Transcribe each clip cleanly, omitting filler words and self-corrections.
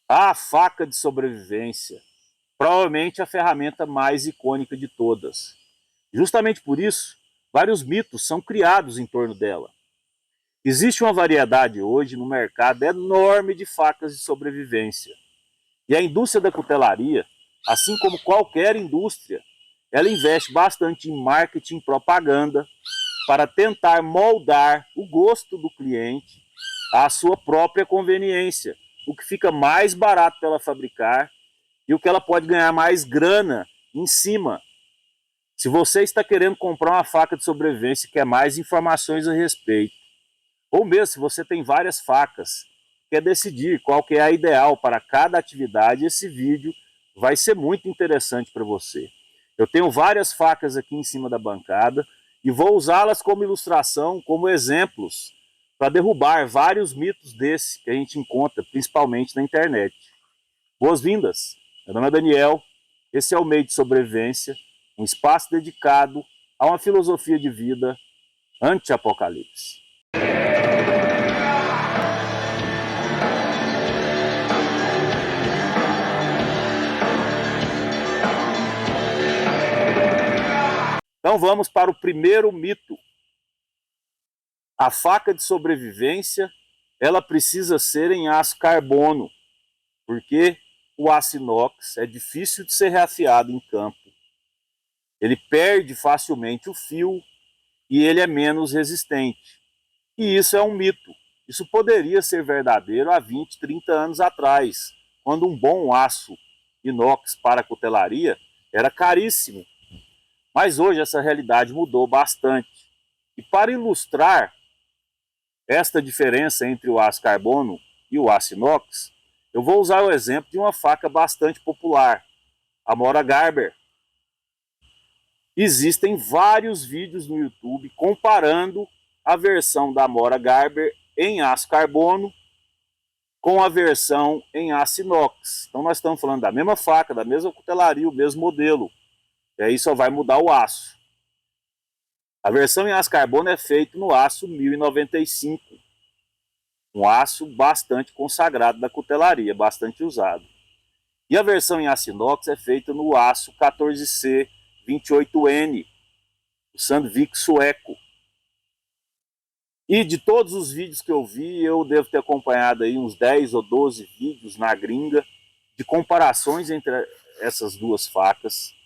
A faca de sobrevivência, provavelmente a ferramenta mais icônica de todas. Justamente por isso, vários mitos são criados em torno dela. Existe uma variedade hoje no mercado enorme de facas de sobrevivência. E a indústria da cutelaria, assim como qualquer indústria, ela investe bastante em marketing e propaganda para tentar moldar o gosto do cliente à sua própria conveniência, o que fica mais barato para ela fabricar e o que ela pode ganhar mais grana em cima. Se você está querendo comprar uma faca de sobrevivência e quer mais informações a respeito, ou mesmo se você tem várias facas, quer decidir qual que é a ideal para cada atividade, esse vídeo vai ser muito interessante para você. Eu tenho várias facas aqui em cima da bancada e vou usá-las como ilustração, como exemplos, para derrubar vários mitos desses que a gente encontra, principalmente na internet. Boas-vindas! Meu nome é Daniel, esse é o Meio de Sobrevivência, um espaço dedicado a uma filosofia de vida anti-apocalipse. Então vamos para o primeiro mito. A faca de sobrevivência, ela precisa ser em aço carbono, porque o aço inox é difícil de ser reafiado em campo. Ele perde facilmente o fio e ele é menos resistente. E isso é um mito. Isso poderia ser verdadeiro há 20, 30 anos atrás, quando um bom aço inox para cutelaria era caríssimo. Mas hoje essa realidade mudou bastante. E para ilustrar esta diferença entre o aço carbono e o aço inox, eu vou usar o exemplo de uma faca bastante popular, a Mora Garber. Existem vários vídeos no YouTube comparando a versão da Mora Garber em aço carbono com a versão em aço inox. Então nós estamos falando da mesma faca, da mesma cutelaria, o mesmo modelo. E aí só vai mudar o aço. A versão em aço carbono é feita no aço 1095, um aço bastante consagrado da cutelaria, bastante usado. E a versão em aço inox é feita no aço 14C 28N, o Sandvik sueco. E de todos os vídeos que eu vi, eu devo ter acompanhado aí uns 10 ou 12 vídeos na gringa de comparações entre essas duas facas.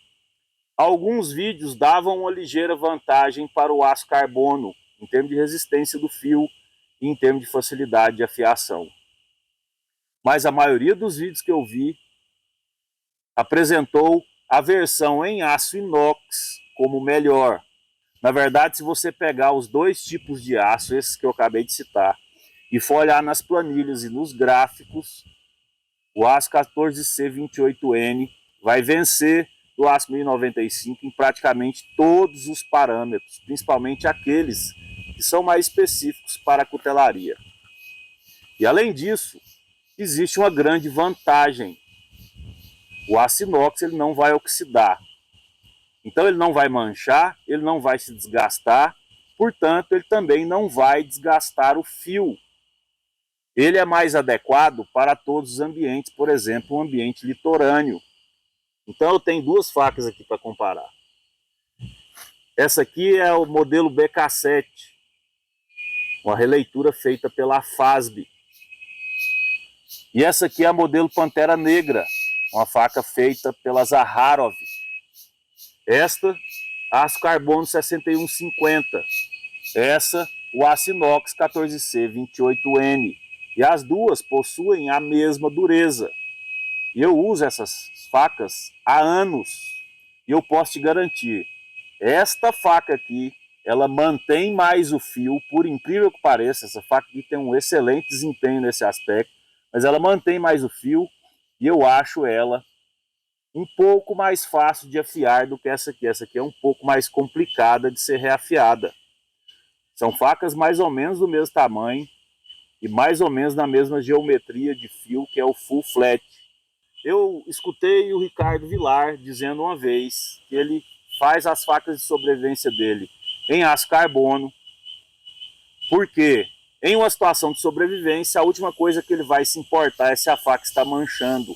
Alguns vídeos davam uma ligeira vantagem para o aço carbono, em termos de resistência do fio e em termos de facilidade de afiação. Mas a maioria dos vídeos que eu vi apresentou a versão em aço inox como melhor. Na verdade, se você pegar os dois tipos de aço, esses que eu acabei de citar, e for olhar nas planilhas e nos gráficos, o aço 14C28N vai vencer do aço 1095 em praticamente todos os parâmetros, principalmente aqueles que são mais específicos para a cutelaria. E além disso, existe uma grande vantagem. O aço inox ele não vai oxidar. Então ele não vai manchar, ele não vai se desgastar, portanto ele também não vai desgastar o fio. Ele é mais adequado para todos os ambientes, por exemplo, um ambiente litorâneo. Então eu tenho duas facas aqui para comparar. Essa aqui é o modelo BK7, uma releitura feita pela FASB. E essa aqui é a modelo Pantera Negra, uma faca feita pela Zaharov. Esta, aço carbono 6150. Essa, o aço inox 14C28N. E as duas possuem a mesma dureza. E eu uso essas facas há anos. E eu posso te garantir, esta faca aqui, ela mantém mais o fio, por incrível que pareça. Essa faca aqui tem um excelente desempenho nesse aspecto, mas ela mantém mais o fio e eu acho ela um pouco mais fácil de afiar do que essa aqui. Essa aqui é um pouco mais complicada de ser reafiada. São facas mais ou menos do mesmo tamanho e mais ou menos na mesma geometria de fio, que é o full flat. Eu escutei o Ricardo Vilar dizendo uma vez que ele faz as facas de sobrevivência dele em aço carbono, porque Em uma situação de sobrevivência, a última coisa que ele vai se importar é se a faca está manchando.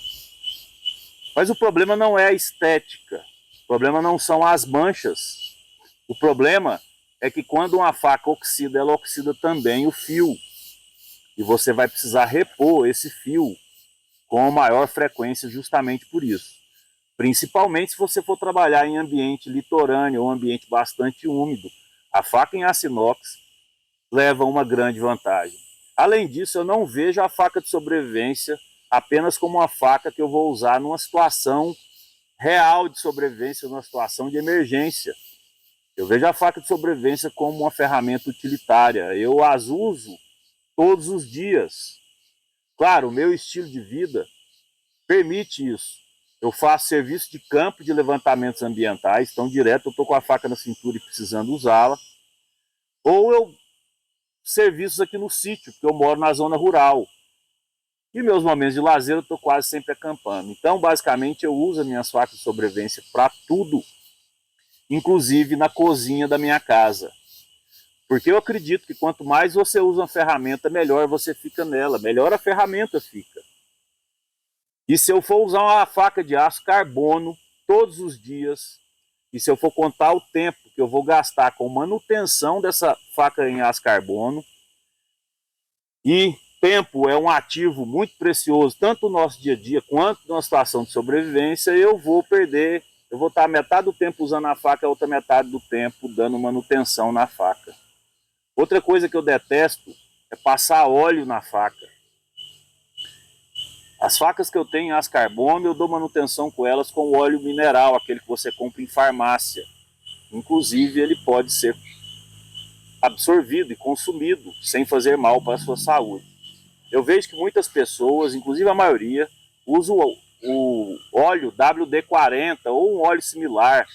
Mas o problema não é a estética, o problema não são as manchas. O problema é que quando uma faca oxida, ela oxida também o fio. E você vai precisar repor esse fio com maior frequência justamente por isso. Principalmente se você for trabalhar em ambiente litorâneo ou ambiente bastante úmido. A faca em aço inox leva uma grande vantagem. Além disso, eu não vejo a faca de sobrevivência apenas como uma faca que eu vou usar numa situação real de sobrevivência, numa situação de emergência. Eu vejo a faca de sobrevivência como uma ferramenta utilitária. Eu as uso todos os dias. Claro, o meu estilo de vida permite isso. Eu faço serviço de campo de levantamentos ambientais, então direto eu estou com a faca na cintura e precisando usá-la. Ou eu serviços aqui no sítio, porque eu moro na zona rural. E meus momentos de lazer eu estou quase sempre acampando. Então, basicamente, eu uso as minhas facas de sobrevivência para tudo, inclusive na cozinha da minha casa. Porque eu acredito que quanto mais você usa uma ferramenta, melhor você fica nela, melhor a ferramenta fica. E se eu for usar uma faca de aço carbono todos os dias, e se eu for contar o tempo que eu vou gastar com manutenção dessa faca em aço carbono, e tempo é um ativo muito precioso, tanto no nosso dia a dia quanto numa situação de sobrevivência, eu vou estar metade do tempo usando a faca, a outra metade do tempo dando manutenção na faca. Outra coisa que eu detesto é passar óleo na faca. As facas que eu tenho em aço carbono, eu dou manutenção com elas com óleo mineral, aquele que você compra em farmácia. Inclusive, ele pode ser absorvido e consumido sem fazer mal para a sua saúde. Eu vejo que muitas pessoas, inclusive a maioria, usam o óleo WD-40 ou um óleo similar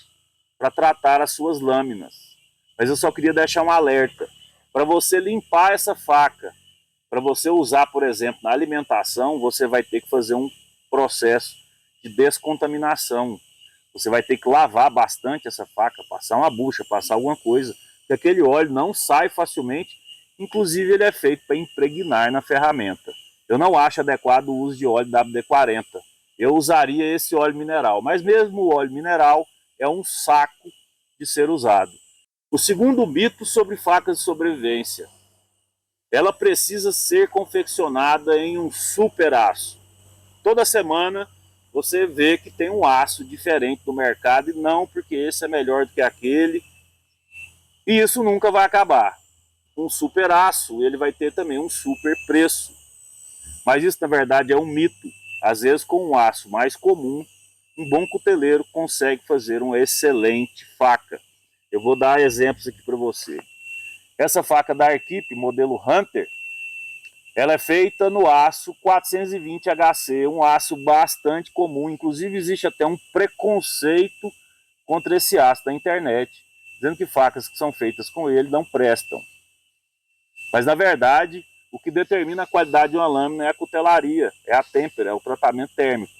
para tratar as suas lâminas. Mas eu só queria deixar um alerta. Para você limpar essa faca, para você usar, por exemplo, na alimentação, você vai ter que fazer um processo de descontaminação. Você vai ter que lavar bastante essa faca, passar uma bucha, passar alguma coisa, porque aquele óleo não sai facilmente, inclusive ele é feito para impregnar na ferramenta. Eu não acho adequado o uso de óleo WD-40. Eu usaria esse óleo mineral, mas mesmo o óleo mineral é um saco de ser usado. O segundo mito sobre facas de sobrevivência. Ela precisa ser confeccionada em um super aço. Toda semana você vê que tem um aço diferente no mercado e não porque esse é melhor do que aquele. E isso nunca vai acabar. Um super aço, ele vai ter também um super preço. Mas isso na verdade é um mito. Às vezes com um aço mais comum, um bom cuteleiro consegue fazer uma excelente faca. Eu vou dar exemplos aqui para você. Essa faca da Arquip, modelo Hunter, ela é feita no aço 420 HC, um aço bastante comum. Inclusive existe até um preconceito contra esse aço na internet, dizendo que facas que são feitas com ele não prestam. Mas na verdade, o que determina a qualidade de uma lâmina é a cutelaria, é a têmpera, é o tratamento térmico.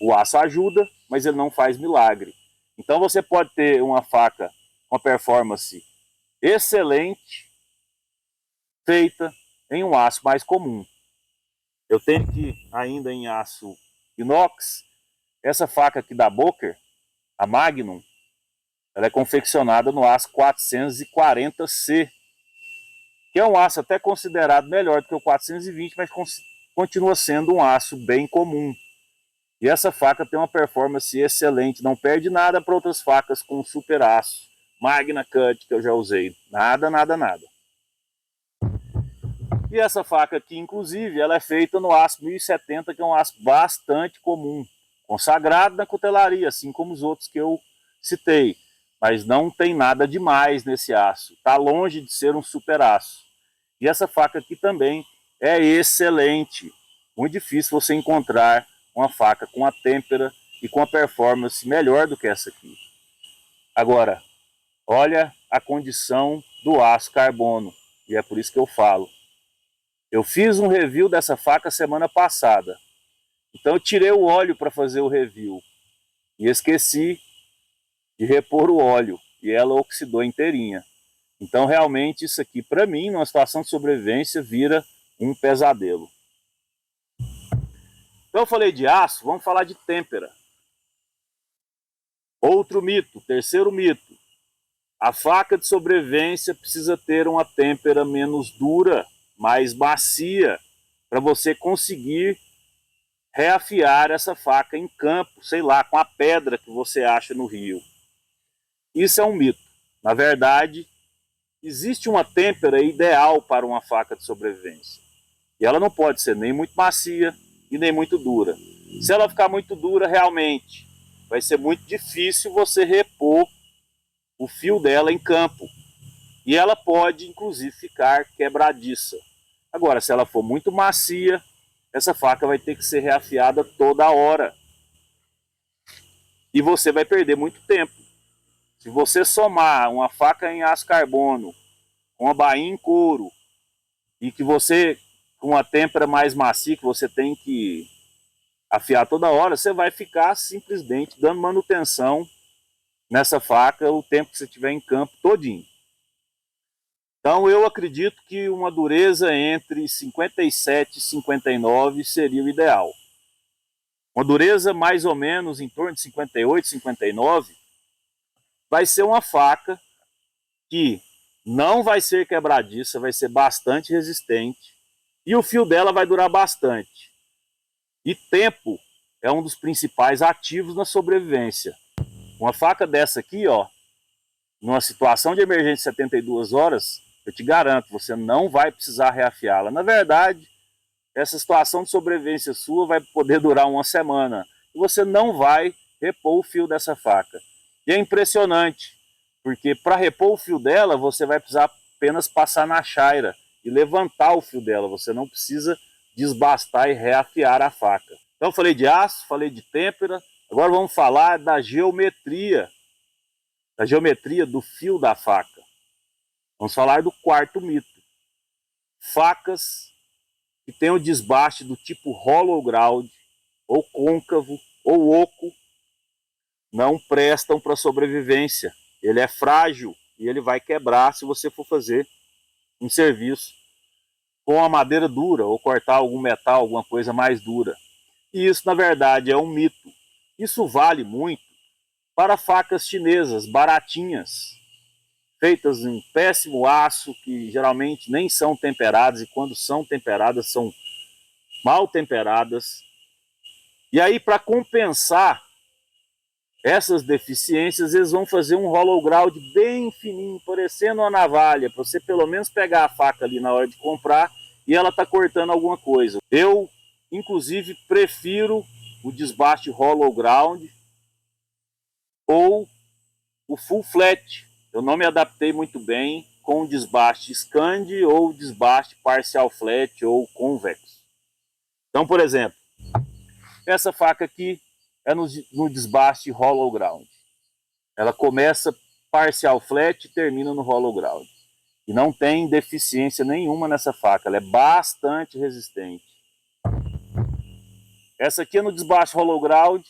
O aço ajuda, mas ele não faz milagre. Então você pode ter uma faca com performance excelente, feita em um aço mais comum. Eu tenho aqui ainda em aço inox, essa faca aqui da Boker, a Magnum, ela é confeccionada no aço 440C, que é um aço até considerado melhor do que o 420, mas continua sendo um aço bem comum. E essa faca tem uma performance excelente, não perde nada para outras facas com super aço. Magna Cut que eu já usei, nada, nada, nada. E essa faca aqui, inclusive, ela é feita no aço 1070, que é um aço bastante comum, consagrado na cutelaria, assim como os outros que eu citei. Mas não tem nada demais nesse aço, está longe de ser um super aço. E essa faca aqui também é excelente. Muito difícil você encontrar uma faca com a têmpera e com a performance melhor do que essa aqui. Agora, olha a condição do aço carbono, e é por isso que eu falo. Eu fiz um review dessa faca semana passada. Então eu tirei o óleo para fazer o review. E esqueci de repor o óleo. E ela oxidou inteirinha. Então, realmente, isso aqui, para mim, numa situação de sobrevivência, vira um pesadelo. Então, eu falei de aço, vamos falar de têmpera. Outro mito, terceiro mito. A faca de sobrevivência precisa ter uma têmpera menos dura, mais macia, para você conseguir reafiar essa faca em campo, sei lá, com a pedra que você acha no rio. Isso é um mito. Na verdade, existe uma têmpera ideal para uma faca de sobrevivência. E ela não pode ser nem muito macia e nem muito dura. Se ela ficar muito dura, realmente vai ser muito difícil você repor o fio dela em campo. E ela pode, inclusive, ficar quebradiça. Agora, se ela for muito macia, essa faca vai ter que ser reafiada toda hora. E você vai perder muito tempo. Se você somar uma faca em aço carbono com uma bainha em couro e que você, com uma têmpera mais macia, que você tem que afiar toda hora, você vai ficar simplesmente dando manutenção nessa faca o tempo que você estiver em campo todinho. Então eu acredito que uma dureza entre 57 e 59 seria o ideal. Uma dureza mais ou menos em torno de 58, 59 vai ser uma faca que não vai ser quebradiça, vai ser bastante resistente e o fio dela vai durar bastante. E tempo é um dos principais ativos na sobrevivência. Uma faca dessa aqui, ó, numa situação de emergência de 72 horas, eu te garanto, você não vai precisar reafiá-la. Na verdade, essa situação de sobrevivência sua vai poder durar uma semana e você não vai repor o fio dessa faca. E é impressionante, porque para repor o fio dela, você vai precisar apenas passar na chaira e levantar o fio dela. Você não precisa desbastar e reafiar a faca. Então eu falei de aço, falei de têmpera, agora vamos falar da geometria do fio da faca. Vamos falar do quarto mito. Facas que têm o desbaste do tipo hollow ground, ou côncavo, ou oco, não prestam para sobrevivência. Ele é frágil e ele vai quebrar se você for fazer um serviço com a madeira dura ou cortar algum metal, alguma coisa mais dura. E isso, na verdade, é um mito. Isso vale muito para facas chinesas baratinhas, feitas em péssimo aço, que geralmente nem são temperadas, e quando são temperadas, são mal temperadas. E aí, para compensar essas deficiências, eles vão fazer um hollow ground bem fininho, parecendo uma navalha, para você pelo menos pegar a faca ali na hora de comprar e ela tá cortando alguma coisa. Eu, inclusive, prefiro o desbaste hollow ground ou o full flat. Eu não me adaptei muito bem com o desbaste Scandi ou o desbaste partial flat ou convexo. Então, por exemplo, essa faca aqui é no desbaste hollow ground. Ela começa partial flat e termina no hollow ground. E não tem deficiência nenhuma nessa faca, ela é bastante resistente. Essa aqui é no desbaste hollow ground,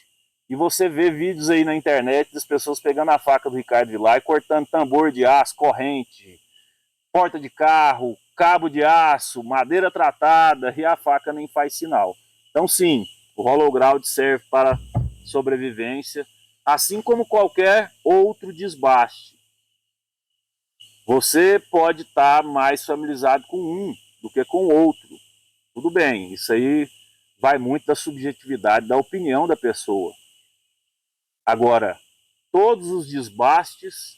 e você vê vídeos aí na internet das pessoas pegando a faca do Ricardo Vilar e cortando tambor de aço, corrente, porta de carro, cabo de aço, madeira tratada, e a faca nem faz sinal. Então sim, o hollow ground serve para sobrevivência, assim como qualquer outro desbaste. Você pode estar mais familiarizado com um do que com o outro. Tudo bem, isso aí vai muito da subjetividade, da opinião da pessoa. Agora, todos os desbastes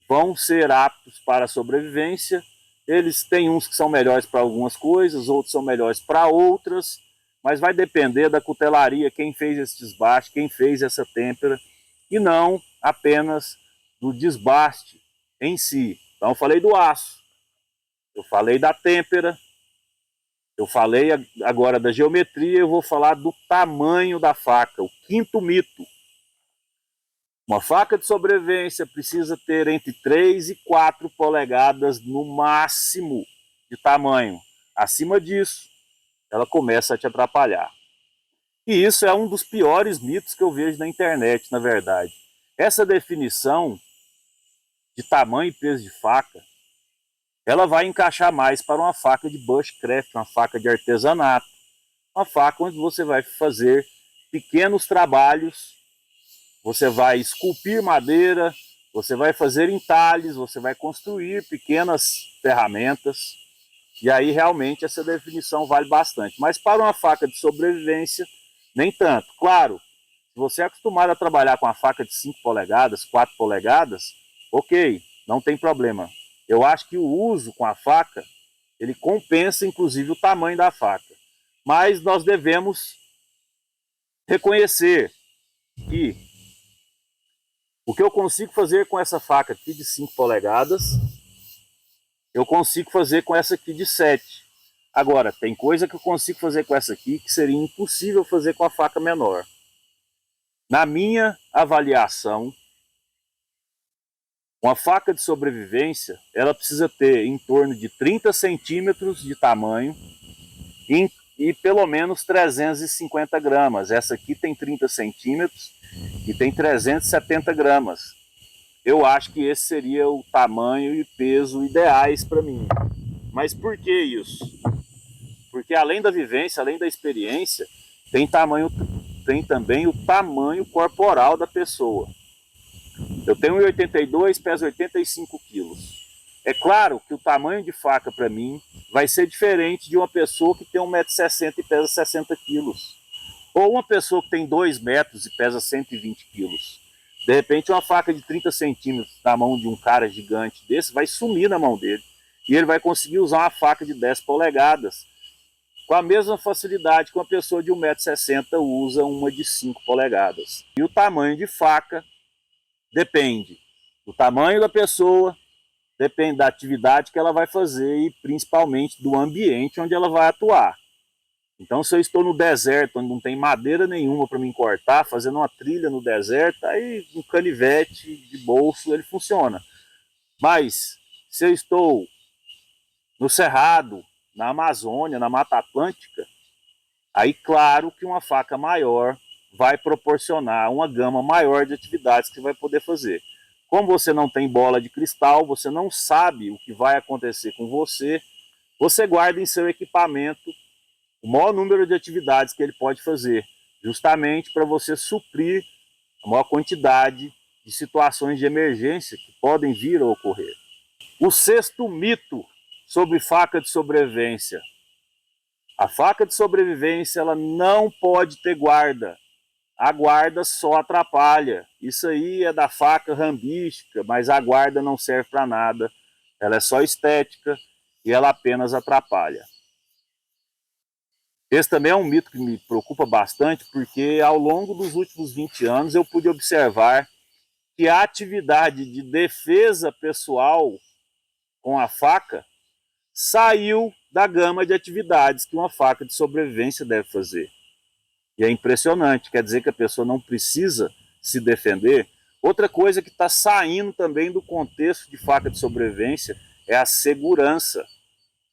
vão ser aptos para a sobrevivência. Eles têm uns que são melhores para algumas coisas, outros são melhores para outras, mas vai depender da cutelaria, quem fez esse desbaste, quem fez essa têmpera, e não apenas do desbaste em si. Então eu falei do aço, eu falei da têmpera, eu falei agora da geometria, eu vou falar do tamanho da faca, o quinto mito. Uma faca de sobrevivência precisa ter entre 3 e 4 polegadas no máximo de tamanho. Acima disso, ela começa a te atrapalhar. E isso é um dos piores mitos que eu vejo na internet, na verdade. Essa definição de tamanho e peso de faca, ela vai encaixar mais para uma faca de bushcraft, uma faca de artesanato, uma faca onde você vai fazer pequenos trabalhos, você vai esculpir madeira, você vai fazer entalhes, você vai construir pequenas ferramentas, e aí realmente essa definição vale bastante. Mas para uma faca de sobrevivência, nem tanto. Claro, se você é acostumado a trabalhar com a faca de 5 polegadas, 4 polegadas, ok, não tem problema. Eu acho que o uso com a faca, ele compensa inclusive o tamanho da faca. Mas nós devemos reconhecer que o que eu consigo fazer com essa faca aqui de 5 polegadas, eu consigo fazer com essa aqui de 7. Agora, tem coisa que eu consigo fazer com essa aqui que seria impossível fazer com a faca menor. Na minha avaliação, uma faca de sobrevivência, ela precisa ter em torno de 30 centímetros de tamanho e pelo menos 350 gramas. Essa aqui tem 30 centímetros e tem 370 gramas. Eu acho que esse seria o tamanho e peso ideais para mim. Mas por que isso? Porque além da vivência, além da experiência, tem também o tamanho corporal da pessoa. Eu tenho 1,82, peso 85 quilos. É claro que o tamanho de faca para mim vai ser diferente de uma pessoa que tem 1,60 m e pesa 60 quilos. Ou uma pessoa que tem 2 metros e pesa 120 quilos. De repente uma faca de 30 centímetros na mão de um cara gigante desse vai sumir na mão dele. E ele vai conseguir usar uma faca de 10 polegadas com a mesma facilidade que uma pessoa de 1,60 m usa uma de 5 polegadas. E o tamanho de faca depende do tamanho da pessoa, depende da atividade que ela vai fazer e principalmente do ambiente onde ela vai atuar. Então, se eu estou no deserto, onde não tem madeira nenhuma para me cortar, fazendo uma trilha no deserto, aí um canivete de bolso ele funciona. Mas se eu estou no Cerrado, na Amazônia, na Mata Atlântica, aí claro que uma faca maior vai proporcionar uma gama maior de atividades que você vai poder fazer. Como você não tem bola de cristal, você não sabe o que vai acontecer com você, você guarda em seu equipamento o maior número de atividades que ele pode fazer, justamente para você suprir a maior quantidade de situações de emergência que podem vir a ocorrer. O sexto mito sobre faca de sobrevivência. A faca de sobrevivência ela não pode ter guarda. A guarda só atrapalha. Isso aí é da faca rambística, mas a guarda não serve para nada. Ela é só estética e ela apenas atrapalha. Esse também é um mito que me preocupa bastante, porque ao longo dos últimos 20 anos eu pude observar que a atividade de defesa pessoal com a faca saiu da gama de atividades que uma faca de sobrevivência deve fazer. E é impressionante, quer dizer que a pessoa não precisa se defender. Outra coisa que está saindo também do contexto de faca de sobrevivência é a segurança,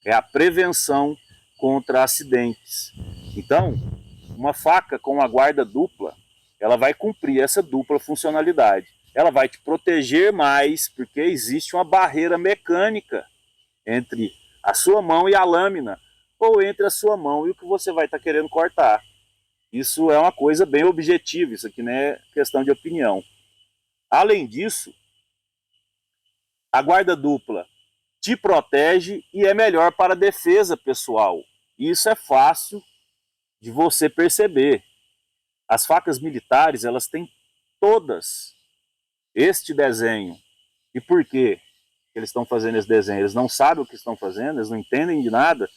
é a prevenção contra acidentes. Então, uma faca com a guarda dupla, ela vai cumprir essa dupla funcionalidade. Ela vai te proteger mais, porque existe uma barreira mecânica entre a sua mão e a lâmina, ou entre a sua mão e o que você vai estar querendo cortar. Isso é uma coisa bem objetiva, isso aqui não é questão de opinião. Além disso, a guarda dupla te protege e é melhor para a defesa pessoal. Isso é fácil de você perceber. As facas militares, elas têm todas este desenho. E por quê que eles estão fazendo esse desenho? Eles não sabem o que estão fazendo, eles não entendem de nada.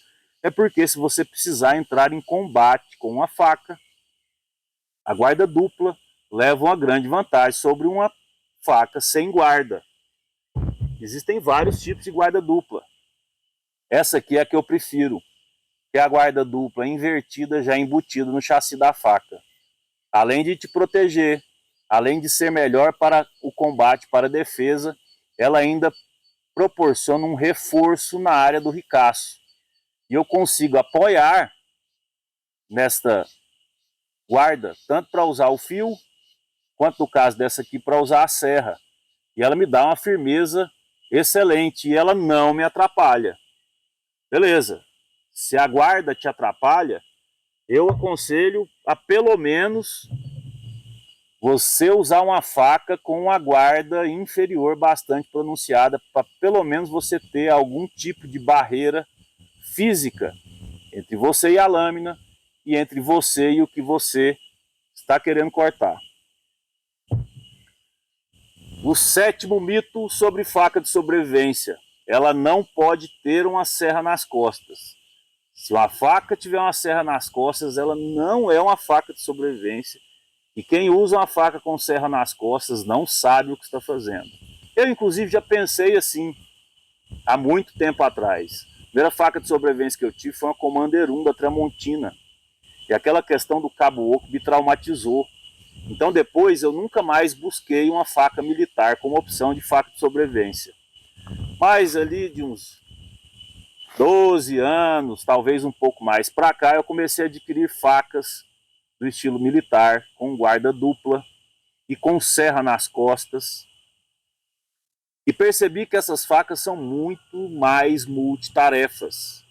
É porque se você precisar entrar em combate com uma faca, a guarda dupla leva uma grande vantagem sobre uma faca sem guarda. Existem vários tipos de guarda dupla. Essa aqui é a que eu prefiro, que é a guarda dupla invertida já embutida no chassi da faca. Além de te proteger, além de ser melhor para o combate, para a defesa, ela ainda proporciona um reforço na área do ricaço. E eu consigo apoiar nesta guarda, tanto para usar o fio, quanto no caso dessa aqui, para usar a serra. e ela me dá uma firmeza excelente e ela não me atrapalha. Beleza. Se a guarda te atrapalha, eu aconselho a pelo menos você usar uma faca com uma guarda inferior bastante pronunciada, para pelo menos você ter algum tipo de barreira física entre você e a lâmina e entre você e o que você está querendo cortar. O 7º mito sobre faca de sobrevivência: ela não pode ter uma serra nas costas. Se uma faca tiver uma serra nas costas, ela não é uma faca de sobrevivência. E quem usa uma faca com serra nas costas não sabe o que está fazendo. Eu, inclusive, já pensei assim, há muito tempo atrás. A primeira faca de sobrevivência que eu tive foi uma Commander 1 da Tramontina. E aquela questão do cabo oco me traumatizou. Então depois eu nunca mais busquei uma faca militar como opção de faca de sobrevivência. Mas ali de uns 12 anos, talvez um pouco mais para cá, eu comecei a adquirir facas do estilo militar, com guarda dupla e com serra nas costas. E percebi que essas facas são muito mais multitarefas.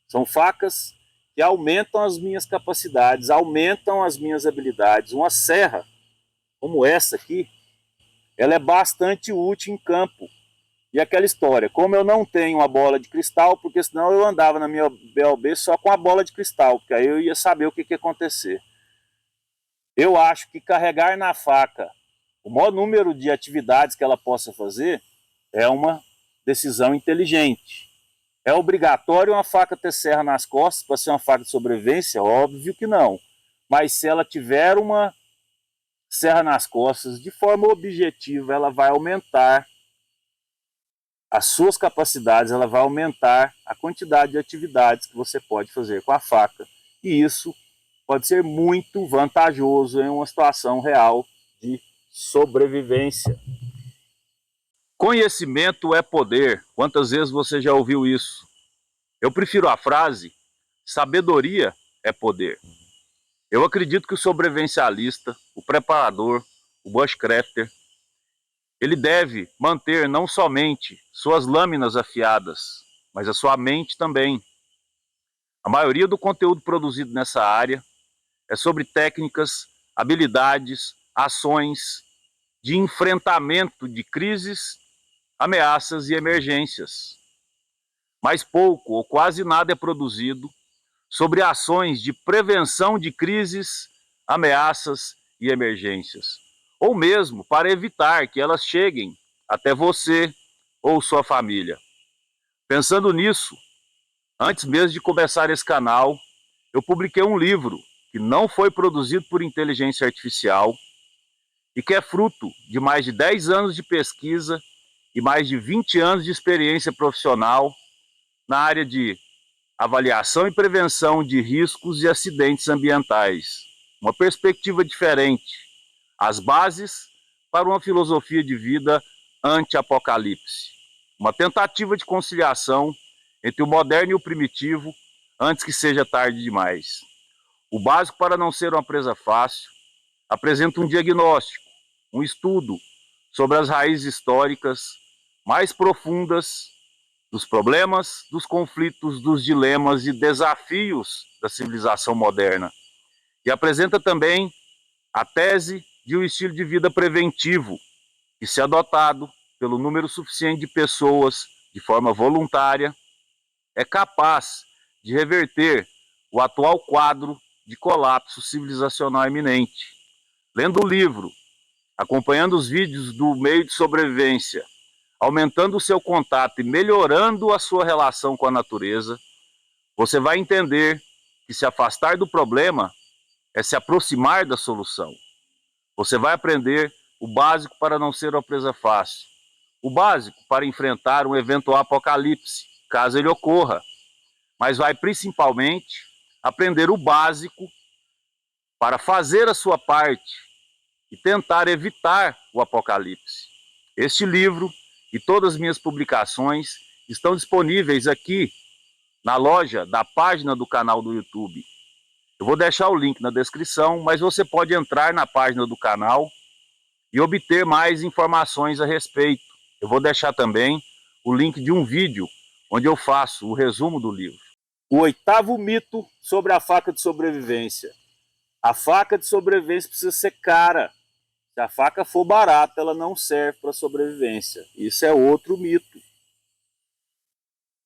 São facas que aumentam as minhas capacidades, aumentam as minhas habilidades. Uma serra, como essa aqui, ela é bastante útil em campo. E aquela história, como eu não tenho uma bola de cristal, porque senão eu andava na minha BOB só com a bola de cristal, porque aí eu ia saber o que ia acontecer. Eu acho que carregar na faca o maior número de atividades que ela possa fazer é uma decisão inteligente. É obrigatório uma faca ter serra nas costas para ser uma faca de sobrevivência? Óbvio que não. Mas se ela tiver uma serra nas costas, de forma objetiva, ela vai aumentar as suas capacidades, ela vai aumentar a quantidade de atividades que você pode fazer com a faca. E isso pode ser muito vantajoso em uma situação real de sobrevivência. Conhecimento é poder. Quantas vezes você já ouviu isso? Eu prefiro a frase: sabedoria é poder. Eu acredito que o sobrevivencialista, o preparador, o bushcrafter, ele deve manter não somente suas lâminas afiadas, mas a sua mente também. A maioria do conteúdo produzido nessa área é sobre técnicas, habilidades, ações de enfrentamento de crises, ameaças e emergências. Mas pouco ou quase nada é produzido sobre ações de prevenção de crises, ameaças e emergências, ou mesmo para evitar que elas cheguem até você ou sua família. Pensando nisso, antes mesmo de começar esse canal, eu publiquei um livro que não foi produzido por inteligência artificial e que é fruto de mais de 10 anos de pesquisa e mais de 20 anos de experiência profissional na área de avaliação e prevenção de riscos e acidentes ambientais. Uma perspectiva diferente. As bases para uma filosofia de vida anti-apocalipse. Uma tentativa de conciliação entre o moderno e o primitivo antes que seja tarde demais. O básico para não ser uma presa fácil apresenta um diagnóstico, um estudo sobre as raízes históricas mais profundas dos problemas, dos conflitos, dos dilemas e desafios da civilização moderna. E apresenta também a tese de um estilo de vida preventivo, que, se adotado pelo número suficiente de pessoas de forma voluntária, é capaz de reverter o atual quadro de colapso civilizacional iminente. Lendo o livro, acompanhando os vídeos do meio de sobrevivência, aumentando o seu contato e melhorando a sua relação com a natureza, você vai entender que se afastar do problema é se aproximar da solução. Você vai aprender o básico para não ser uma presa fácil, o básico para enfrentar um eventual apocalipse, caso ele ocorra, mas vai principalmente aprender o básico para fazer a sua parte e tentar evitar o apocalipse. Este livro e todas as minhas publicações estão disponíveis aqui na loja da página do canal do YouTube. Eu vou deixar o link na descrição, mas você pode entrar na página do canal e obter mais informações a respeito. Eu vou deixar também o link de um vídeo onde eu faço o resumo do livro. O 8º mito sobre a faca de sobrevivência. A faca de sobrevivência precisa ser cara. Se a faca for barata, ela não serve para sobrevivência. Isso é outro mito.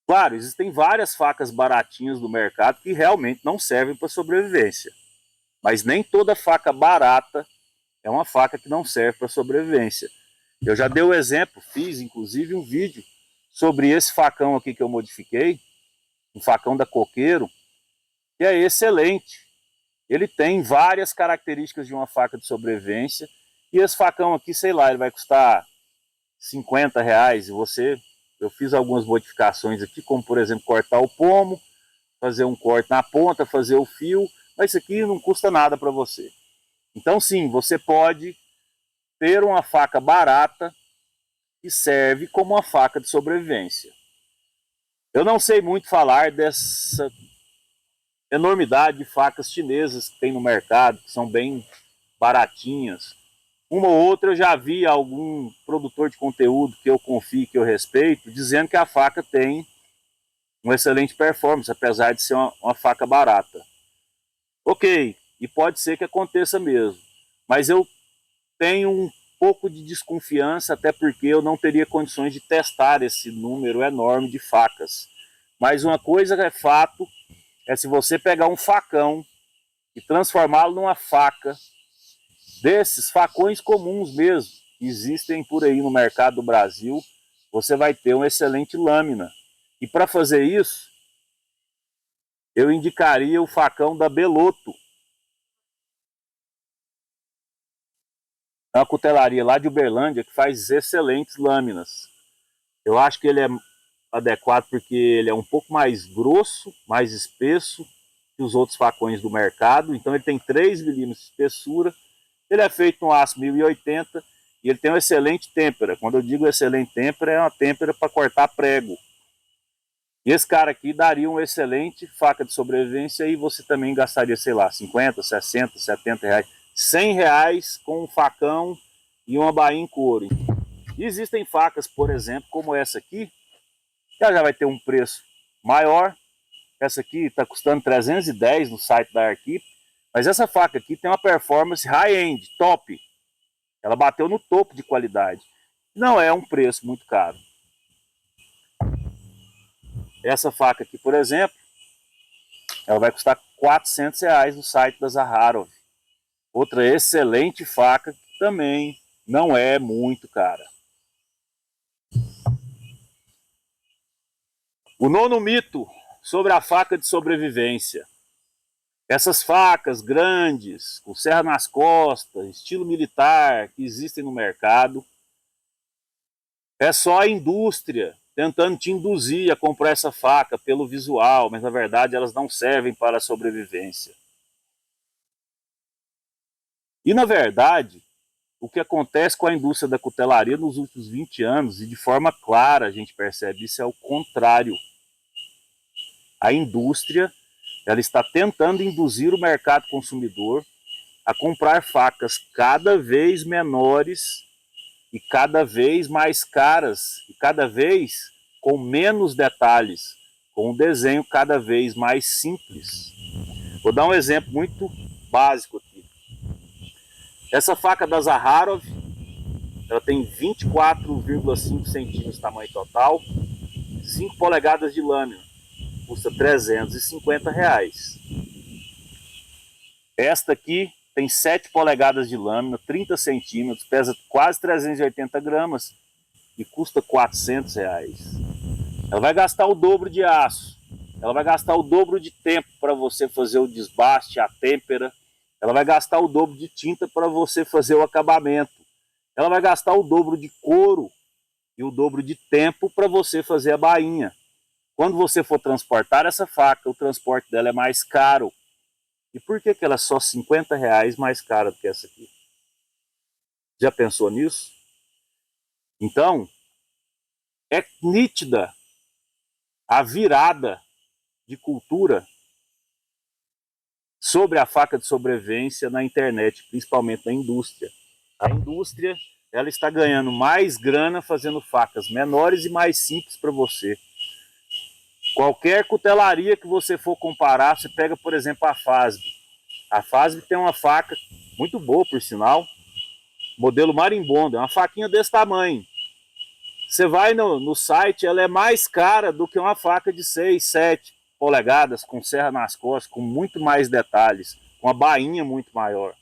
Claro, existem várias facas baratinhas no mercado que realmente não servem para sobrevivência. Mas nem toda faca barata é uma faca que não serve para sobrevivência. Eu já dei o exemplo, fiz inclusive um vídeo sobre esse facão aqui que eu modifiquei, um facão da Coqueiro, que é excelente. Ele tem várias características de uma faca de sobrevivência, e esse facão aqui, sei lá, ele vai custar R$ 50, e eu fiz algumas modificações aqui, como por exemplo cortar o pomo, fazer um corte na ponta, fazer o fio, mas isso aqui não custa nada para você. Então sim, você pode ter uma faca barata que serve como uma faca de sobrevivência. Eu não sei muito falar dessa enormidade de facas chinesas que tem no mercado, que são bem baratinhas. Uma ou outra eu já vi algum produtor de conteúdo que eu confio, que eu respeito, dizendo que a faca tem uma excelente performance, apesar de ser uma faca barata. Ok, e pode ser que aconteça mesmo, mas eu tenho um pouco de desconfiança, até porque eu não teria condições de testar esse número enorme de facas. Mas uma coisa é fato, é se você pegar um facão e transformá-lo numa faca, desses facões comuns mesmo, que existem por aí no mercado do Brasil, você vai ter uma excelente lâmina. E para fazer isso, eu indicaria o facão da Beloto. É uma cutelaria lá de Uberlândia que faz excelentes lâminas. Eu acho que ele é adequado porque ele é um pouco mais grosso, mais espesso que os outros facões do mercado. Então ele tem 3 milímetros de espessura. Ele é feito no aço 1080 e ele tem uma excelente têmpera. Quando eu digo excelente têmpera, é uma têmpera para cortar prego. E esse cara aqui daria uma excelente faca de sobrevivência e você também gastaria, sei lá, 50, 60, 70 reais. 100 reais com um facão e uma bainha em couro. E existem facas, por exemplo, como essa aqui, que ela já vai ter um preço maior. Essa aqui está custando 310 no site da Arquip, mas essa faca aqui tem uma performance high-end, top. Ela bateu no topo de qualidade. Não é um preço muito caro. Essa faca aqui, por exemplo, ela vai custar 400 reais no site da Zaharov. Outra excelente faca que também não é muito cara. O 9º mito sobre a faca de sobrevivência. Essas facas grandes, com serra nas costas, estilo militar, que existem no mercado, é só a indústria tentando te induzir a comprar essa faca pelo visual, mas na verdade elas não servem para a sobrevivência. E na verdade, o que acontece com a indústria da cutelaria nos últimos 20 anos, e de forma clara a gente percebe isso, é o contrário. A indústria ela está tentando induzir o mercado consumidor a comprar facas cada vez menores e cada vez mais caras, e cada vez com menos detalhes, com um desenho cada vez mais simples. Vou dar um exemplo muito básico aqui. Essa faca da Zaharov, ela tem 24,5 centímetros de tamanho total, 5 polegadas de lâmina, custa 350 reais. Esta aqui tem 7 polegadas de lâmina, 30 centímetros, pesa quase 380 gramas e custa 400 reais. Ela vai gastar o dobro de aço, ela vai gastar o dobro de tempo para você fazer o desbaste, a têmpera, ela vai gastar o dobro de tinta para você fazer o acabamento, ela vai gastar o dobro de couro e o dobro de tempo para você fazer a bainha. Quando você for transportar essa faca, o transporte dela é mais caro. E por que ela é só 50 reais mais cara do que essa aqui? Já pensou nisso? Então, é nítida a virada de cultura sobre a faca de sobrevivência na internet, principalmente na indústria. A indústria, ela está ganhando mais grana fazendo facas menores e mais simples para você. Qualquer cutelaria que você for comparar, você pega, por exemplo, a FASB. A FASB tem uma faca muito boa, por sinal, modelo marimbondo, é uma faquinha desse tamanho. Você vai no site, ela é mais cara do que uma faca de 6, 7 polegadas, com serra nas costas, com muito mais detalhes, com uma bainha muito maior.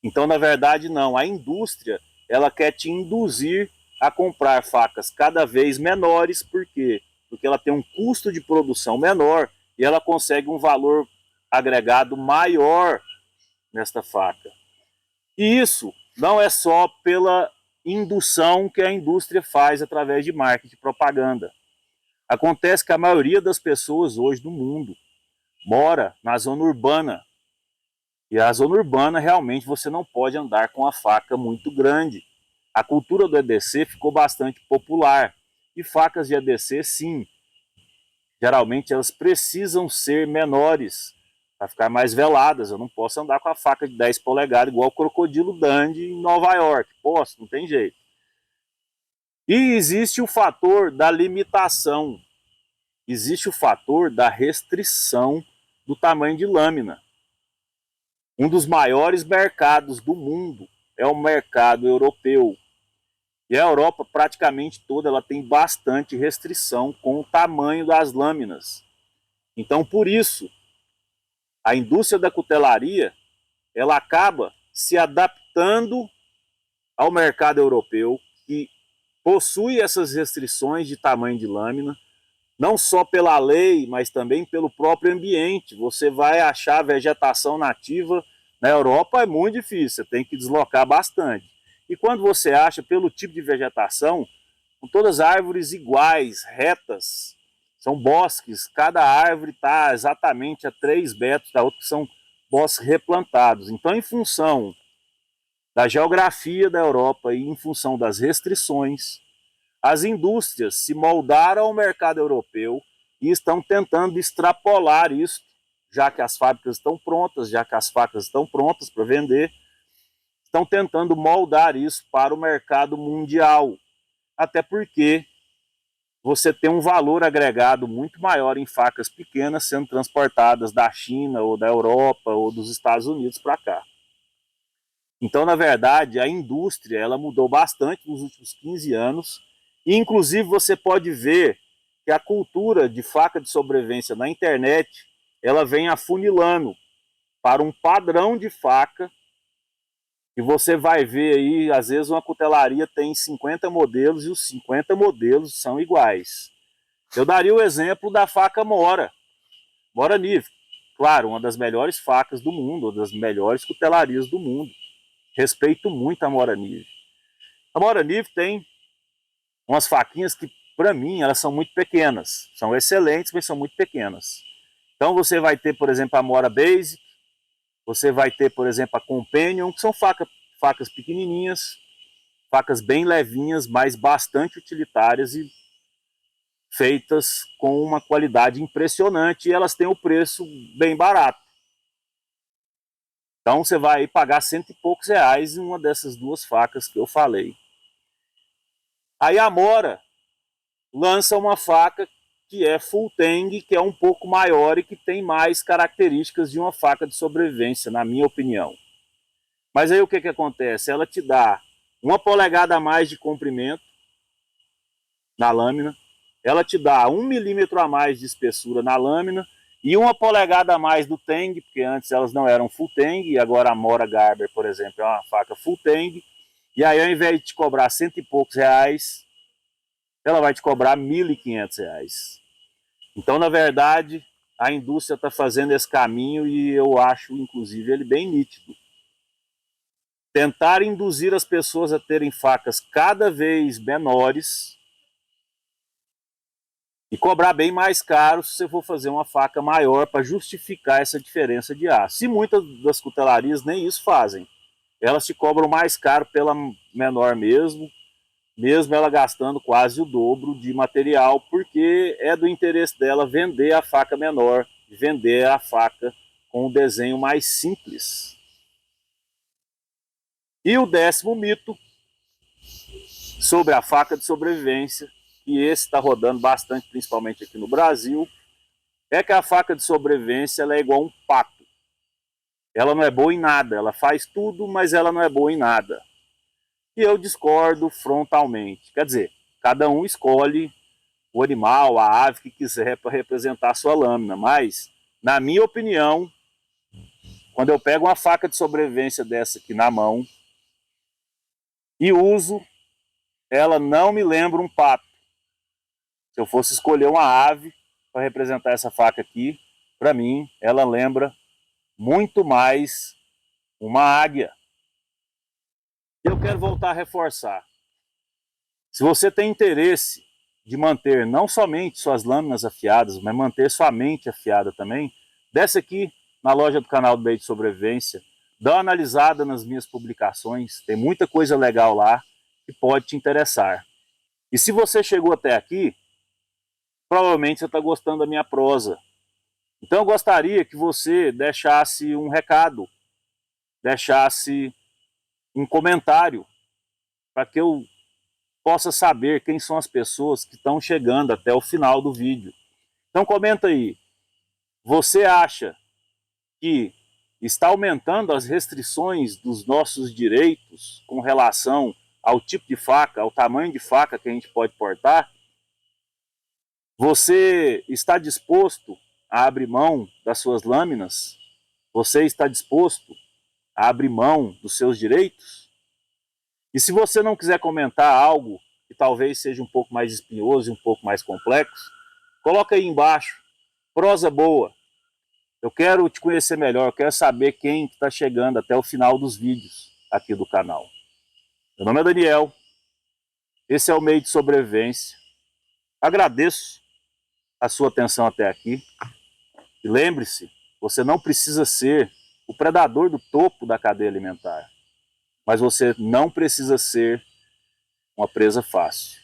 Então, na verdade, não. A indústria, ela quer te induzir a comprar facas cada vez menores, por quê? Porque ela tem um custo de produção menor e ela consegue um valor agregado maior nesta faca. E isso não é só pela indução que a indústria faz através de marketing e propaganda. Acontece que a maioria das pessoas hoje no mundo mora na zona urbana. E a zona urbana, realmente, você não pode andar com a faca muito grande. A cultura do EDC ficou bastante popular. E facas de EDC, sim, geralmente elas precisam ser menores, para ficar mais veladas. Eu não posso andar com a faca de 10 polegadas, igual o Crocodilo Dundee em Nova York. Posso, não tem jeito. E existe o fator da limitação. Existe o fator da restrição do tamanho de lâmina. Um dos maiores mercados do mundo é o mercado europeu. E a Europa praticamente toda ela tem bastante restrição com o tamanho das lâminas. Então, por isso, a indústria da cutelaria ela acaba se adaptando ao mercado europeu, que possui essas restrições de tamanho de lâmina, não só pela lei, mas também pelo próprio ambiente. Você vai achar vegetação nativa na Europa, é muito difícil, você tem que deslocar bastante. E quando você acha, pelo tipo de vegetação, com todas as árvores iguais, retas, são bosques, cada árvore está exatamente a 3 metros da outra, que são bosques replantados. Então, em função da geografia da Europa e em função das restrições, as indústrias se moldaram ao mercado europeu e estão tentando extrapolar isso, já que as fábricas estão prontas, já que as facas estão prontas para vender, estão tentando moldar isso para o mercado mundial. Até porque você tem um valor agregado muito maior em facas pequenas sendo transportadas da China ou da Europa ou dos Estados Unidos para cá. Então, na verdade, a indústria ela mudou bastante nos últimos 15 anos. E, inclusive, você pode ver que a cultura de faca de sobrevivência na internet ela vem afunilando para um padrão de faca. E você vai ver aí, às vezes, uma cutelaria tem 50 modelos e os 50 modelos são iguais. Eu daria o exemplo da faca Mora, Mora Nive. Claro, uma das melhores facas do mundo, uma das melhores cutelarias do mundo. Respeito muito a Mora Nive. A Mora Nive tem umas faquinhas que, para mim, elas são muito pequenas. São excelentes, mas são muito pequenas. Então você vai ter, por exemplo, a Mora Basic, você vai ter, por exemplo, a Companion, que são facas pequenininhas, facas bem levinhas, mas bastante utilitárias e feitas com uma qualidade impressionante e elas têm o preço bem barato. Então você vai pagar R$100 e poucos em uma dessas duas facas que eu falei. Aí a Mora lança uma faca que é full tang, que é um pouco maior e que tem mais características de uma faca de sobrevivência, na minha opinião. Mas aí o que acontece? Ela te dá 1 polegada a mais de comprimento na lâmina, ela te dá 1 milímetro a mais de espessura na lâmina e 1 polegada a mais do tang, porque antes elas não eram full tang, e agora a Mora Garber, por exemplo, é uma faca full tang. E aí, ao invés de te cobrar R$100 e poucos, ela vai te cobrar R$1.500. Então, na verdade, a indústria está fazendo esse caminho e eu acho, inclusive, ele bem nítido. Tentar induzir as pessoas a terem facas cada vez menores e cobrar bem mais caro se você for fazer uma faca maior para justificar essa diferença de aço. E muitas das cutelarias nem isso fazem. Elas te cobram mais caro pela menor mesmo ela gastando quase o dobro de material, porque é do interesse dela vender a faca menor, vender a faca com o desenho mais simples. E o 10º mito sobre a faca de sobrevivência, e esse está rodando bastante, principalmente aqui no Brasil, é que a faca de sobrevivência ela é igual um pato. Ela não é boa em nada, ela faz tudo, mas ela não é boa em nada. E eu discordo frontalmente. Quer dizer, cada um escolhe o animal, a ave que quiser para representar a sua lâmina, mas, na minha opinião, quando eu pego uma faca de sobrevivência dessa aqui na mão e uso, ela não me lembra um pato. Se eu fosse escolher uma ave para representar essa faca aqui, para mim, ela lembra muito mais uma águia. Eu quero voltar a reforçar. Se você tem interesse de manter não somente suas lâminas afiadas, mas manter sua mente afiada também, desce aqui na loja do canal do Bait de Sobrevivência, dá uma analisada nas minhas publicações, tem muita coisa legal lá que pode te interessar. E se você chegou até aqui, provavelmente você está gostando da minha prosa. Então eu gostaria que você deixasse um recado, deixasse um comentário, para que eu possa saber quem são as pessoas que estão chegando até o final do vídeo. Então comenta aí, você acha que está aumentando as restrições dos nossos direitos com relação ao tipo de faca, ao tamanho de faca que a gente pode portar? Você está disposto a abrir mão das suas lâminas? Você está disposto a abrir mão dos seus direitos? E se você não quiser comentar algo que talvez seja um pouco mais espinhoso e um pouco mais complexo, coloca aí embaixo, prosa boa. Eu quero te conhecer melhor, eu quero saber quem está chegando até o final dos vídeos aqui do canal. Meu nome é Daniel, esse é o Meio de Sobrevivência. Agradeço a sua atenção até aqui. E lembre-se, você não precisa ser o predador do topo da cadeia alimentar, mas você não precisa ser uma presa fácil.